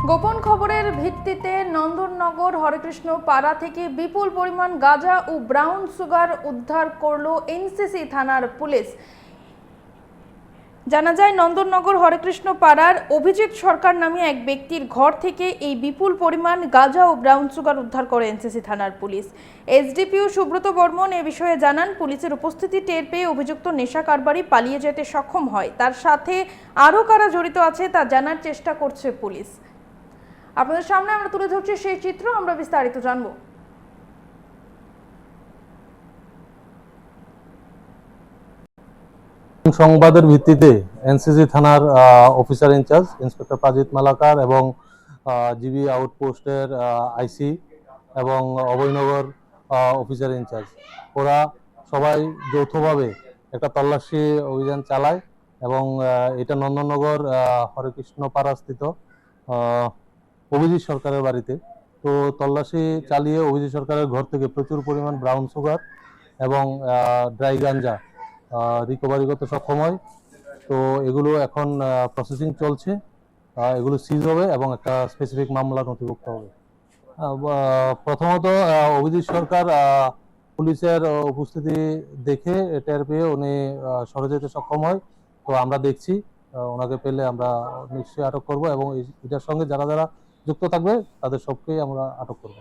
গোপন খবরের ভিত্তিতে নন্দননগর হরেকৃষ্ণ পাড়া থেকে বিপুল পরিমাণ গাঁজা ও ব্রাউন সুগার উদ্ধার করল এনসিসি থানার পুলিশ। জানা যায়, নন্দননগর হরেকৃষ্ণ পাড়ার অভিজিৎ সরকার নামে এক ব্যক্তির ঘর থেকে এই বিপুল পরিমাণ গাঁজা ও ব্রাউন সুগার উদ্ধার করে এনসিসি থানার পুলিশ। এসডিপিও সুব্রত বর্মন এ বিষয়ে জানান, পুলিশের উপস্থিতি টের পেয়ে অভিযুক্ত নেশা কারবারি পালিয়ে যেতে সক্ষম হয়। তার সাথে আরও কারা জড়িত আছে তা জানার চেষ্টা করছে পুলিশ। আপনাদের সামনে আমরা তুলে ধরছি সেই চিত্র, আমরা বিস্তারিত জানবো। সংবাদের ভিত্তিতে এনসিসি থানার অফিসার ইনচার্জ ইন্সপেক্টর প্রাজিত মালাকার এবং জিবি আউটপোস্টের আইসি এবং অভয়নগর অফিসার ইনচার্জ, ওরা সবাই যৌথভাবে একটা তল্লাশি অভিযান চালায় এবং এটা নন্দননগর হরেকৃষ্ণ পাড়া স্থিত অভিজিৎ সরকারের বাড়িতে। তো তল্লাশি চালিয়ে অভিজিৎ সরকারের ঘর থেকে প্রচুর পরিমাণ ব্রাউন সুগার এবং ড্রাই গাঞ্জা রিকভারি করতে সক্ষম হয়। তো এগুলো এখন প্রসেসিং চলছে, এগুলো সিজ হবে এবং একটা স্পেসিফিক মামলা নথিভুক্ত হবে। প্রথমত অভিজিৎ সরকার পুলিশের উপস্থিতি দেখে টের পেয়ে উনি সরে যেতে সক্ষম হয়। তো আমরা দেখছি, ওনাকে পেলে আমরা নিশ্চয়ই আটক করব এবং এটার সঙ্গে যারা যারা যুক্ত থাকবে তাদের সবকেই আমরা আটক করব।